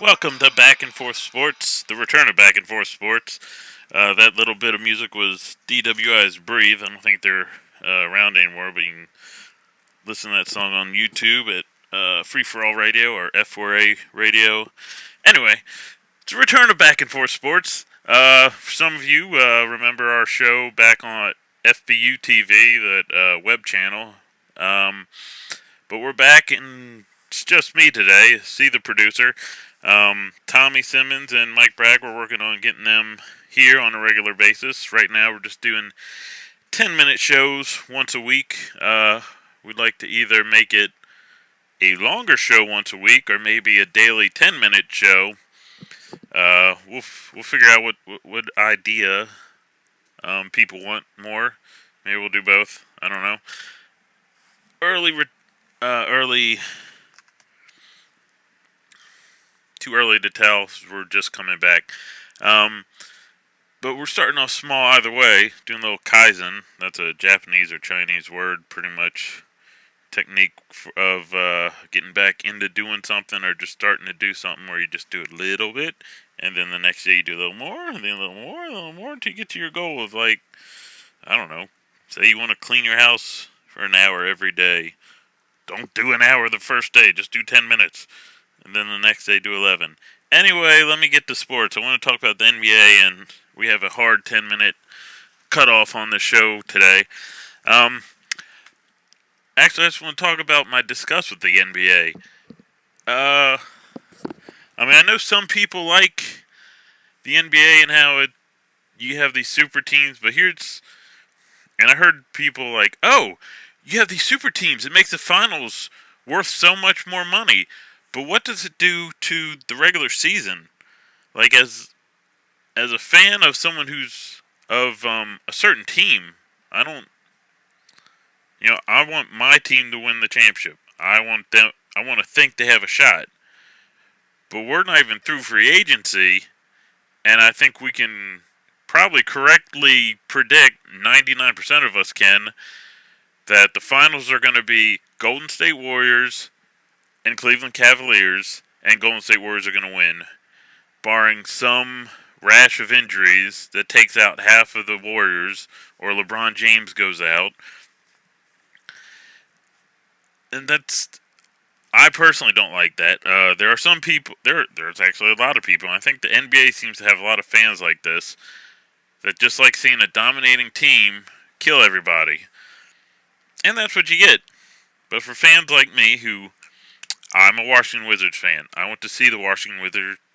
Welcome to Bac Forth Sports, the return of Bac Forth Sports. That little bit of music was DWI's Breathe. I don't think they're around anymore, but you can listen to that song on YouTube at Free For All Radio or F4A Radio. Anyway, it's a return of Bac Forth Sports. For some of you, remember our show back on FBU TV, that web channel. But we're back, and it's just me today. See the producer. Tommy Simmons and Mike Bragg, we're working on getting them here on a regular basis. Right now, we're just doing 10-minute shows once a week. We'd like to either make it a longer show once a week or maybe a daily 10-minute show. We'll figure out what idea people want more. Maybe we'll do both. I don't know. Too early to tell. We're just coming back. But we're starting off small either way, doing a little Kaizen. That's a Japanese or Chinese word, pretty much. Technique of getting back into doing something or just starting to do something where you just do a little bit, and then the next day you do a little more, and then a little more, and a little more until you get to your goal of, like, I don't know, say you want to clean your house for an hour every day. Don't do an hour the first day, just do 10 minutes. And then the next day do 11. Anyway, let me get to sports. I want to talk about the NBA, and we have a hard 10-minute cutoff on the show today. Actually, I just want to talk about my disgust with the NBA. I know some people like the NBA and how you have these super teams, but and I heard people like, oh, you have these super teams. It makes the finals worth so much more money. But what does it do to the regular season? Like, as a fan of someone who's of a certain team, I want my team to win the championship. I want to think they have a shot. But we're not even through free agency, and I think we can probably correctly predict, 99% of us can, that the finals are going to be Golden State Warriors and Cleveland Cavaliers, and Golden State Warriors are going to win, barring some rash of injuries that takes out half of the Warriors, or LeBron James goes out. And I personally don't like that. There are some people, there's actually a lot of people, and I think the NBA seems to have a lot of fans like this, that just like seeing a dominating team kill everybody. And that's what you get. But for fans like me I'm a Washington Wizards fan. I want to see the Washington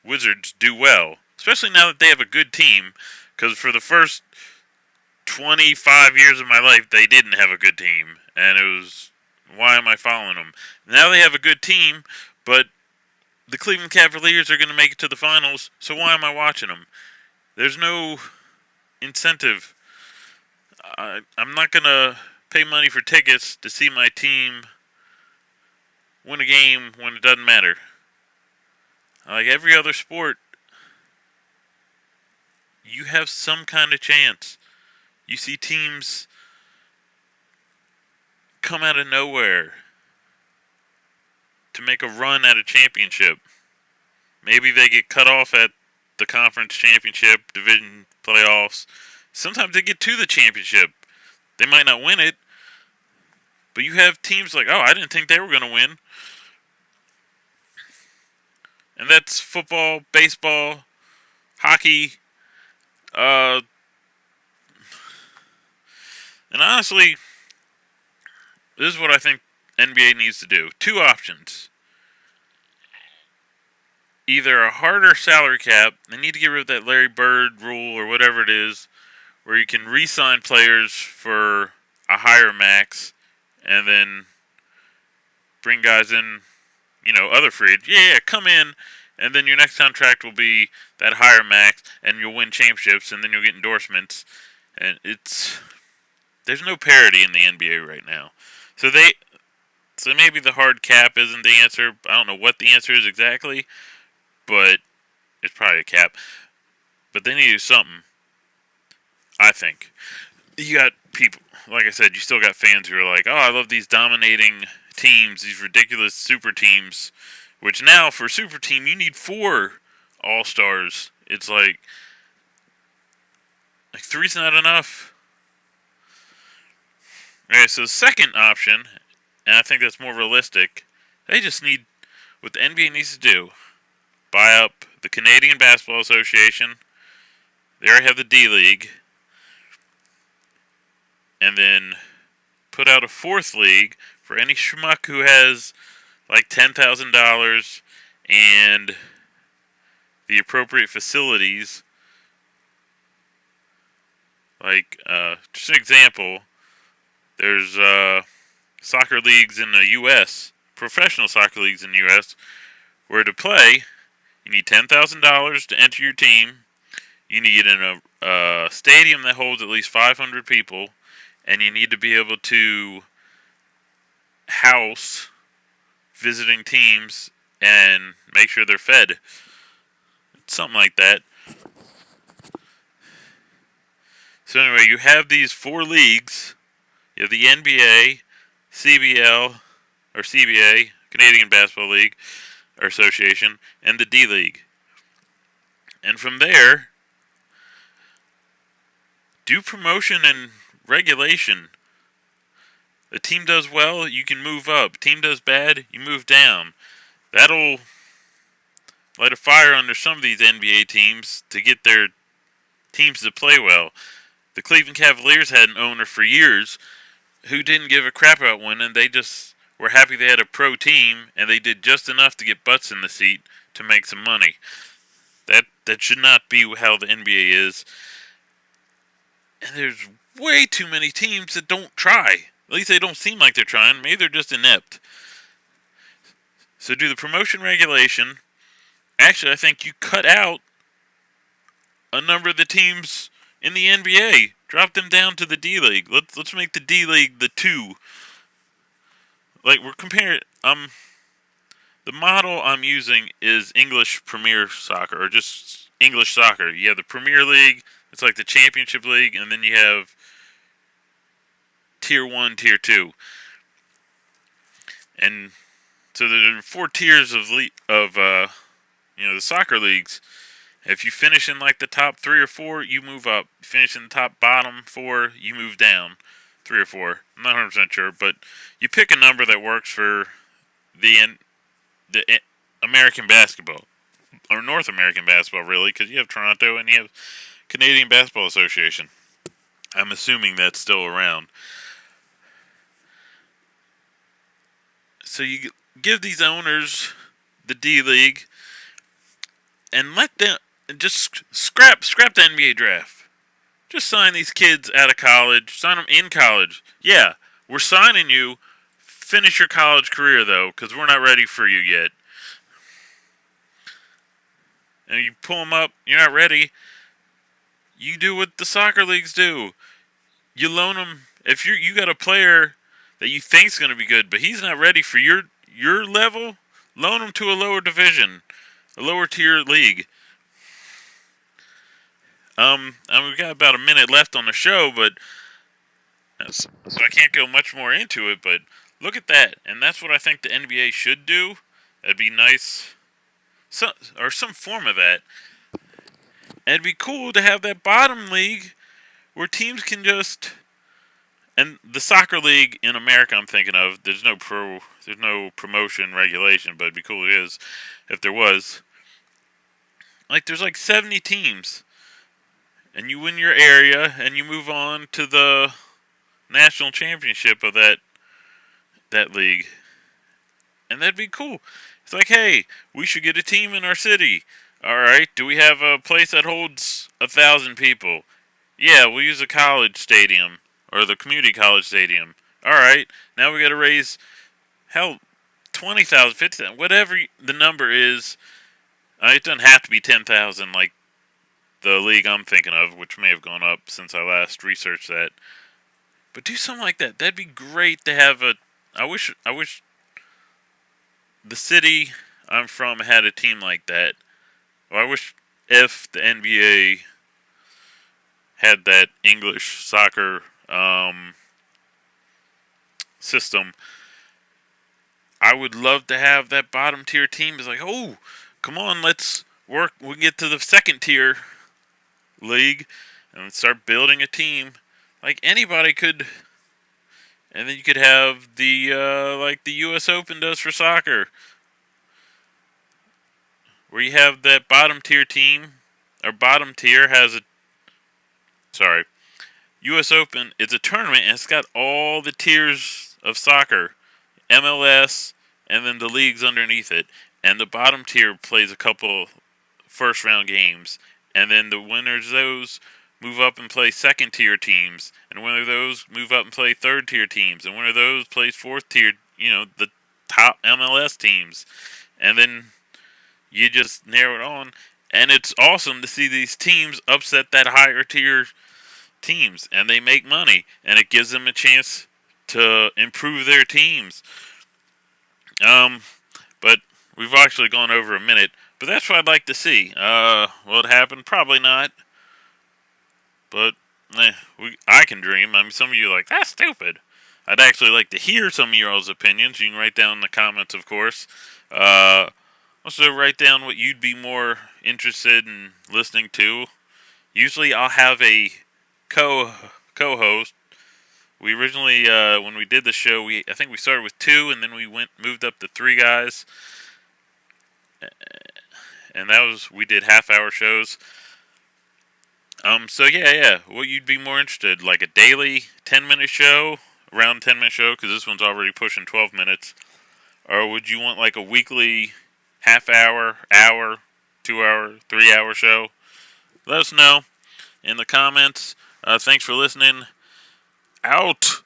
Wizards do well, especially now that they have a good team, because for the first 25 years of my life, they didn't have a good team, and it was, why am I following them? Now they have a good team, but the Cleveland Cavaliers are going to make it to the finals, so why am I watching them? There's no incentive. I'm not going to pay money for tickets to see my team win a game when it doesn't matter. Like every other sport, you have some kind of chance. You see teams come out of nowhere to make a run at a championship. Maybe they get cut off at the conference championship, division playoffs. Sometimes they get to the championship. They might not win it, but you have teams like, oh, I didn't think they were going to win. And that's football, baseball, hockey. And honestly, this is what I think NBA needs to do. Two options. Either a harder salary cap. They need to get rid of that Larry Bird rule or whatever it is, where you can re-sign players for a higher max and then bring guys in, other free agents. Yeah, come in, and then your next contract will be that higher max, and you'll win championships, and then you'll get endorsements. And there's no parity in the NBA right now. So maybe the hard cap isn't the answer. I don't know what the answer is exactly, but it's probably a cap. But they need to do something, I think. You got people, like I said, you still got fans who are like, oh, I love these dominating teams, these ridiculous super teams Which now, for Super Team, you need 4 All-Stars. It's like 3's not enough. Okay, so the second option, and I think that's more realistic, they just need, what the NBA needs to do, buy up the Canadian Basketball Association. They already have the D-League. And then put out a 4th league for any schmuck who has like $10,000 and the appropriate facilities. Like, just an example, there's soccer leagues in the U.S., professional soccer leagues in the U.S., where to play, you need $10,000 to enter your team. You need a stadium that holds at least 500 people, and you need to be able to house visiting teams and make sure they're fed. Something like that. So anyway, you have these 4 leagues. You have the NBA, CBL, or CBA, Canadian Basketball League, or Association, and the D-League. And from there, do promotion and regulation. A team does well, you can move up. Team does bad, you move down. That'll light a fire under some of these NBA teams to get their teams to play well. The Cleveland Cavaliers had an owner for years who didn't give a crap about winning. They just were happy they had a pro team, and they did just enough to get butts in the seat to make some money. That should not be how the NBA is. And there's way too many teams that don't try. At least they don't seem like they're trying. Maybe they're just inept. So do the promotion regulation. Actually, I think you cut out a number of the teams in the NBA. Drop them down to the D-League. Let's make the D-League the 2. Like, we're comparing... the model I'm using is English Premier Soccer, or just English Soccer. You have the Premier League, it's like the Championship League, and then you have Tier 1, Tier 2. And so there are 4 tiers of the soccer leagues. If you finish in like the top 3 or 4, you move up. You finish in the top bottom 4, you move down 3 or 4. I'm not 100% sure, but you pick a number that works for the American basketball, or North American basketball, really, because you have Toronto and you have Canadian Basketball Association. I'm assuming that's still around. So you give these owners the D-League and let them just scrap the NBA draft. Just sign these kids out of college. Sign them in college. Yeah, we're signing you. Finish your college career, though, because we're not ready for you yet. And you pull them up, you're not ready. You do what the soccer leagues do. You loan them. If you got a player that you think's going to be good, but he's not ready for your level, loan him to a lower division, a lower tier league. We've got about a minute left on the show, but so I can't go much more into it. But look at that, and that's what I think the NBA should do. That'd be nice, or some form of that. And it'd be cool to have that bottom league where teams can just. And the soccer league in America, I'm thinking of. There's no promotion regulation, but it'd be cool if there was. Like, there's like 70 teams. And you win your area, and you move on to the national championship of that league. And that'd be cool. It's like, hey, we should get a team in our city. Alright, do we have a place that holds 1,000 people? Yeah, we'll use a college stadium, or the community college stadium. Alright, now we gotta raise, 20,000, 50,000, whatever the number is. It doesn't have to be 10,000 like the league I'm thinking of, which may have gone up since I last researched that. But do something like that. That'd be great to have I wish the city I'm from had a team like that. Well, I wish if the NBA had that English soccer system. I would love to have that bottom tier team. It's like, oh, come on, let's work. We get to the second tier league and start building a team. Like anybody could, and then you could have the like the U.S. Open does for soccer, where you have that bottom tier team, or bottom tier has a sorry, U.S. Open. It's a tournament and it's got all the tiers of soccer, MLS, and then the leagues underneath it. And the bottom tier plays a couple first round games, and then the winners of those move up and play second tier teams, and winner of those move up and play third tier teams, and winner of those plays fourth tier, the top MLS teams, and then you just narrow it on, and it's awesome to see these teams upset that higher tier teams, and they make money, and it gives them a chance to improve their teams. But we've actually gone over a minute. But that's what I'd like to see. Will it happen? Probably not. But I can dream. I mean, some of you are like, that's stupid. I'd actually like to hear some of your all's opinions. You can write down in the comments, of course. Also, write down what you'd be more interested in listening to. Usually, I'll have a co-host. We originally, when we did the show, I think we started with 2, and then we moved up to 3 guys. And we did half-hour shows. So yeah, what you'd be more interested, like a daily 10-minute show, around 10-minute show, because this one's already pushing 12 minutes, or would you want like a weekly half-hour, 2-hour, 3-hour show? Let us know in the comments. Thanks for listening. Out.